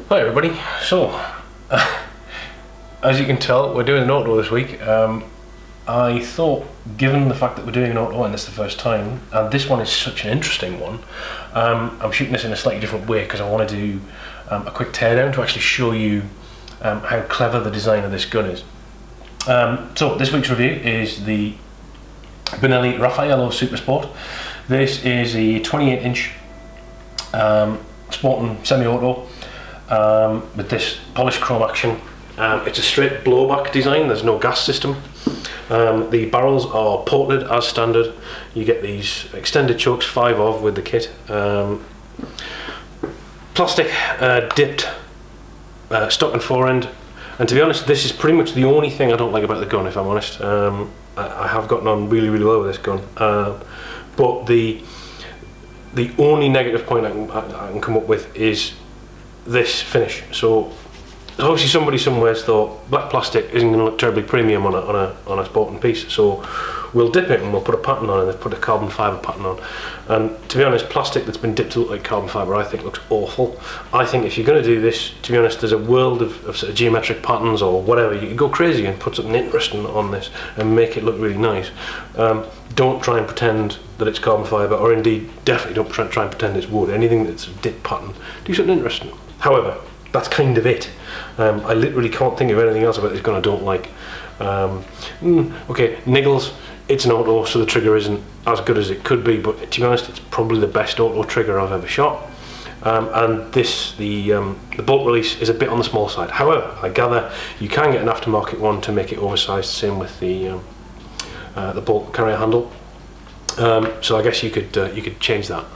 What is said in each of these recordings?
Hi everybody. So, as you can tell, we're doing an auto this week. I thought, given the fact that we're doing an auto and it's the first time, and this one is such an interesting one, I'm shooting this in a slightly different way because I want to do a quick teardown to actually show you how clever the design of this gun is. So this week's review is the Benelli Rafaello Supersport. This is a 28-inch sporting semi-auto with this polished chrome action. It's a straight blowback design, there's no gas system. The barrels are ported as standard. You get these extended chokes, 5 of with the kit. Plastic dipped stock and forend. And to be honest, this is pretty much the only thing I don't like about the gun, if I'm honest. I have gotten on really well with this gun. But the only negative point I can come up with is this finish. So obviously somebody somewhere's thought black plastic isn't going to look terribly premium on a sporting piece, so we'll dip it and we'll put a pattern on, and they've put a carbon fibre pattern on. And to be honest, plastic that's been dipped to look like carbon fibre I think looks awful. I think if you're going to do this, to be honest, there's a world of sort of geometric patterns or whatever. You can go crazy and put something interesting on this and make it look really nice. Don't try and pretend that it's carbon fibre, or indeed definitely don't try and pretend it's wood. Anything that's a dip pattern, do something interesting. However, that's kind of it. I literally can't think of anything else about this gun I don't like. Okay, niggles. It's an auto, so the trigger isn't as good as it could be, but to be honest, it's probably the best auto trigger I've ever shot. And this, the bolt release is a bit on the small side. However, I gather you can get an aftermarket one to make it oversized. Same with the bolt carrier handle. So I guess you could change that.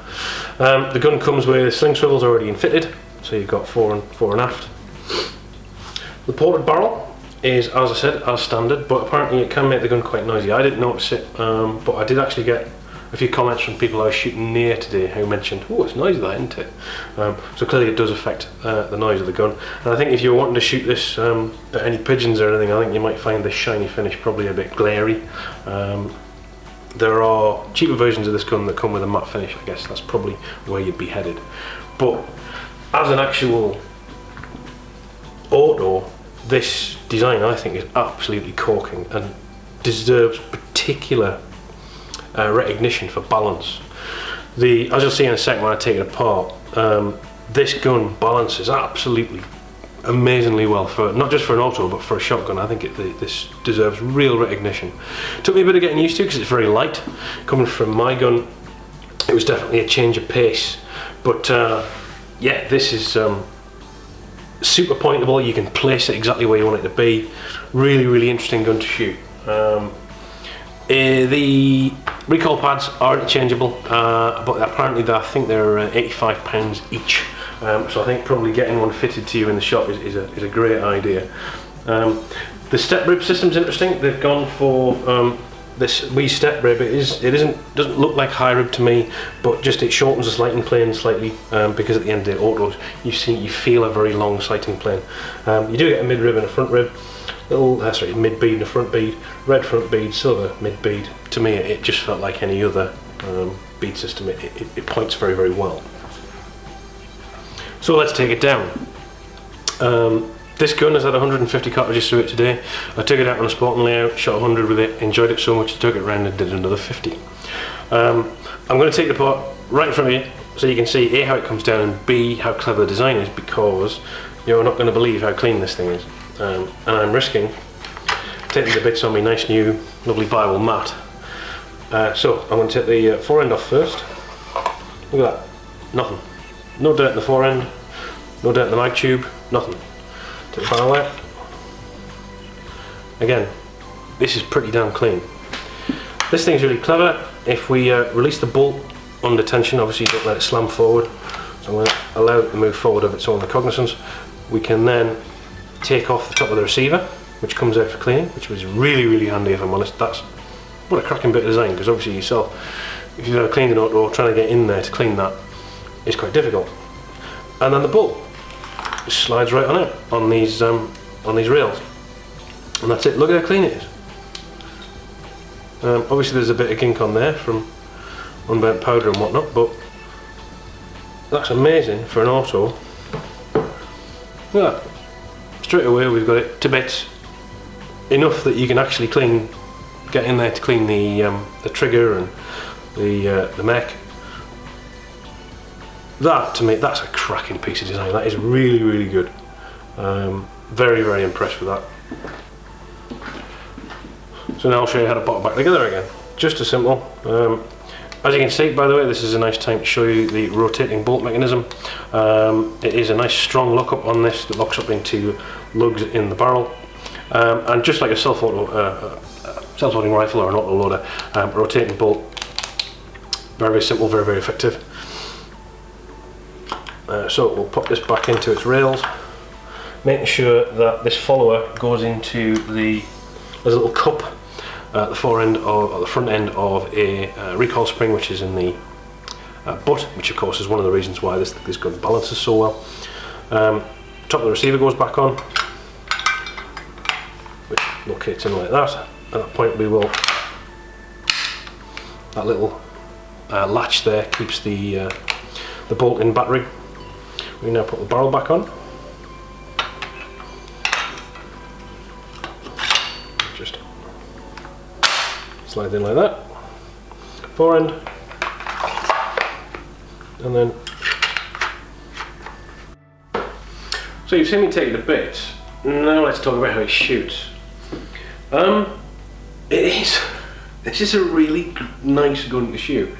The gun comes with sling swivels already fitted, so you've got fore and aft. The ported barrel is, as I said, as standard, but apparently it can make the gun quite noisy. I didn't notice it, but I did actually get a few comments from people I was shooting near today who mentioned, oh, it's noisy that, isn't it? So clearly it does affect the noise of the gun. And I think if you're wanting to shoot this at any pigeons or anything, I think you might find this shiny finish probably a bit glary. There are cheaper versions of this gun that come with a matte finish. I guess that's probably where you'd be headed. But as an actual auto, this design I think is absolutely corking and deserves particular recognition for balance. As you'll see in a second when I take it apart, this gun balances absolutely amazingly well, for not just for an auto but for a shotgun. I think this deserves real recognition. Took me a bit of getting used to because it's very light. Coming from my gun, it was definitely a change of pace, but yeah, this is super pointable. You can place it exactly where you want it to be. Really interesting gun to shoot. The recoil pads are interchangeable, but apparently I think they're £85 each. So I think probably getting one fitted to you in the shop is a great idea. The step rib system's interesting. They've gone for this wee step rib. Doesn't look like high rib to me, but just it shortens the sighting plane slightly, because at the end of the autos you feel a very long sighting plane. You do get a mid rib and a front rib. Mid bead and a front bead, red front bead, silver mid bead. To me, it just felt like any other bead system. It points very well. So let's take it down. This gun has had 150 cartridges through it today. I took it out on a sporting layout, shot 100 with it, enjoyed it so much I took it around and did another 50. I'm going to take it apart right in front of you so you can see A, how it comes down, and B, how clever the design is, because you're not going to believe how clean this thing is. And I'm risking taking the bits on my nice new lovely Bywell mat. So I'm going to take the forend off first. Look at that, nothing. No dirt in the forend, no dirt in the mag tube, nothing. Take the barrel out. Again, this is pretty damn clean. This thing's really clever. If we release the bolt under tension, obviously you don't let it slam forward, so I'm going to allow it to move forward of its own recognizance. We can then take off the top of the receiver, which comes out for cleaning, which was really handy, if I'm honest. That's what a cracking bit of design, because obviously yourself, if you've ever cleaned an auto, trying to get in there to clean that is quite difficult. And then the bolt just slides right on out on these rails, and that's it. Look at how clean it is. Obviously there's a bit of gink on there from unburnt powder and whatnot, but that's amazing for an auto. Yeah, straight away we've got it to bits, enough that you can actually get in there to clean the trigger and the mech. That, to me, that's a cracking piece of design. That is really, really good. Very, very impressed with that. So now I'll show you how to put it back together again. Just as simple. As you can see, by the way, this is a nice time to show you the rotating bolt mechanism. It is a nice strong lockup on this that locks up into lugs in the barrel. And just like a self-loading rifle or an auto-loader, rotating bolt, very, very simple, very, very effective. So we'll pop this back into its rails, making sure that this follower goes into there's a little cup at the front end of a recoil spring, which is in the butt, which of course is one of the reasons why this gun balances so well. Top of the receiver goes back on, which locates in like that. At that point we will, that little latch there keeps the bolt in battery. We now put the barrel back on. Just slide in like that. Forend. And then. So you've seen me take it to bits. Now let's talk about how it shoots. This is a really nice gun to shoot.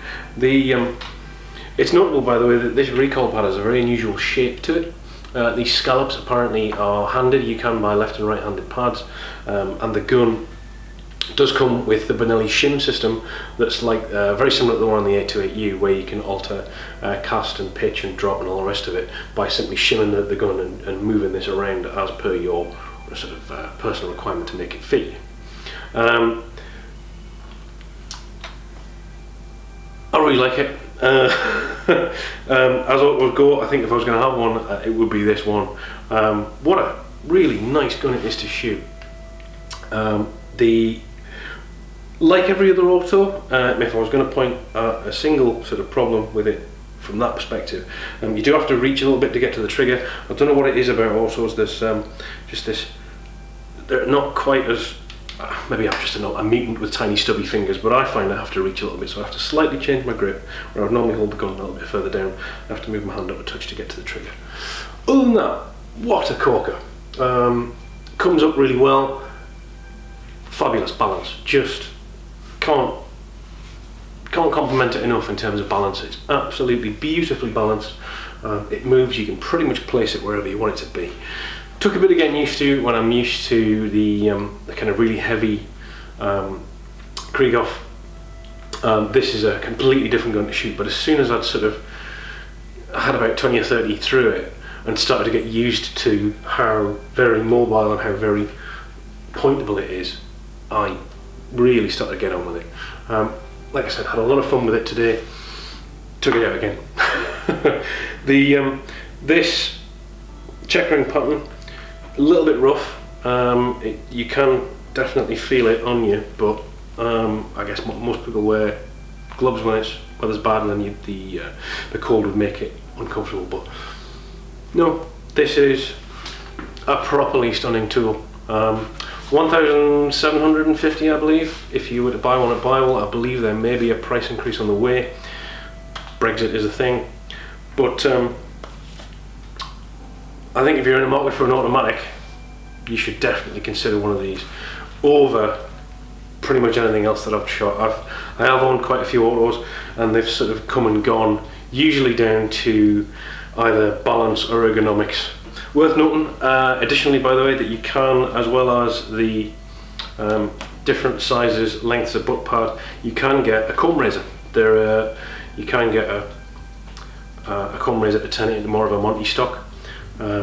It's notable, by the way, that this recoil pad has a very unusual shape to it. These scallops apparently are handed. You can buy left and right handed pads, and the gun does come with the Benelli shim system that's like very similar to the one on the 828U, where you can alter cast and pitch and drop and all the rest of it by simply shimming the gun and moving this around as per your sort of personal requirement to make it fit you. I really like it. As autos go, I think if I was going to have one, it would be this one. What a really nice gun it is to shoot. Like every other auto, if I was going to point at a single sort of problem with it from that perspective, you do have to reach a little bit to get to the trigger. I don't know what it is about autos. They're not quite as, maybe I'm just a mutant with tiny stubby fingers, but I find I have to reach a little bit, so I have to slightly change my grip, where I would normally hold the gun a little bit further down. I have to move my hand up a touch to get to the trigger. Other than that, what a corker. Comes up really well, fabulous balance, just can't compliment it enough in terms of balance. It's absolutely beautifully balanced. It moves, you can pretty much place it wherever you want it to be. Took a bit of getting used to when I'm used to the kind of really heavy Krieghoff. This is a completely different gun to shoot, but as soon as I had about 20 or 30 through it and started to get used to how very mobile and how very pointable it is, I really started to get on with it. Like I said, had a lot of fun with it today. Took it out again. This checkering pattern, a little bit rough. You can definitely feel it on you, but I guess most people wear gloves when it's weather's bad, and then the cold would make it uncomfortable. But no, this is a properly stunning tool. 1,750, I believe. If you were to buy one at Bywell, I believe there may be a price increase on the way. Brexit is a thing, but I think if you're in the market for an automatic, you should definitely consider one of these over pretty much anything else that I've shot. I have owned quite a few autos, and they've sort of come and gone, usually down to either balance or ergonomics. Worth noting, additionally, by the way, that you can, as well as the different sizes, lengths of butt pad, you can get a comb razor. You can get a comb razor to turn it into more of a Monty stock,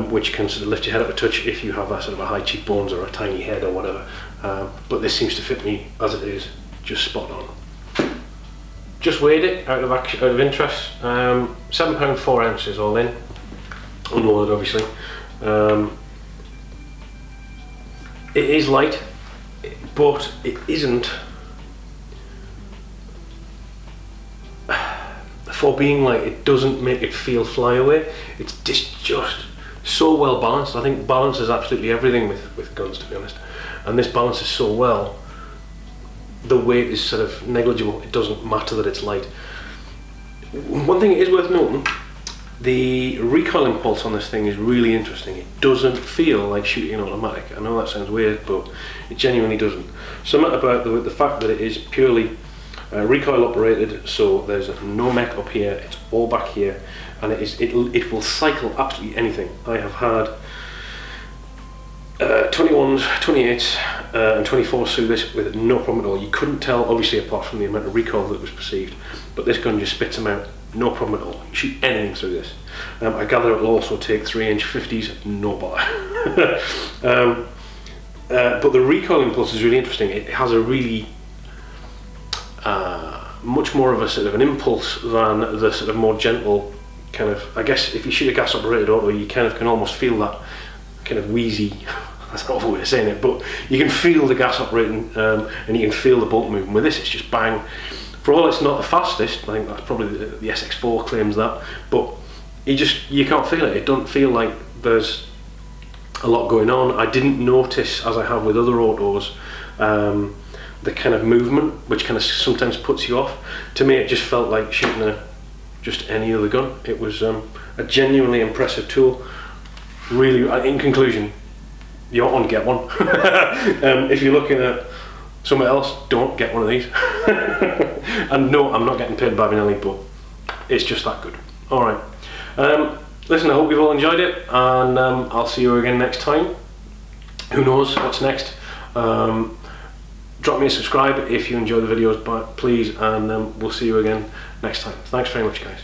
which can sort of lift your head up a touch if you have a sort of a high cheekbones or a tiny head or whatever. But this seems to fit me as it is, just spot on. Just weighed it out of interest. £7 4 ounces all in, unloaded obviously. It is light, but it isn't, for being light, it doesn't make it feel fly away. It's just so well balanced. I think balance is absolutely everything with guns, to be honest. And this balances so well. The weight is sort of negligible. It doesn't matter that it's light. One thing is worth noting, the recoil impulse on this thing is really interesting. It doesn't feel like shooting an automatic. I know that sounds weird, but it genuinely doesn't. Something about the fact that it is purely recoil operated, so there's no mech up here, it's all back here, and it will cycle absolutely anything. I have had 21s, 28s and 24s through this with no problem at all. You couldn't tell, obviously, apart from the amount of recoil that was perceived, but this gun just spits them out, no problem at all. You shoot anything through this. I gather it will also take 3-inch 50s, no bother. But the recoil impulse is really interesting. It has a really much more of a sort of an impulse than the sort of more gentle kind of, I guess if you shoot a gas operated auto, you kind of can almost feel that kind of wheezy, that's not a way of saying it, but you can feel the gas operating and you can feel the bolt moving. With this, it's just bang. For all it's not the fastest, I think that's probably the SX4 claims that, but you can't feel it. It doesn't feel like there's a lot going on. I didn't notice, as I have with other autos, the kind of movement, which kind of sometimes puts you off. To me, it just felt like shooting just any other gun. It was a genuinely impressive tool. Really, in conclusion, you don't want to get one. If you're looking at somewhere else, don't get one of these. And no, I'm not getting paid by Benelli, but it's just that good. Alright, listen, I hope you've all enjoyed it, and I'll see you again next time. Who knows what's next. Drop me a subscribe if you enjoy the videos, please, and we'll see you again next time. Thanks very much, guys.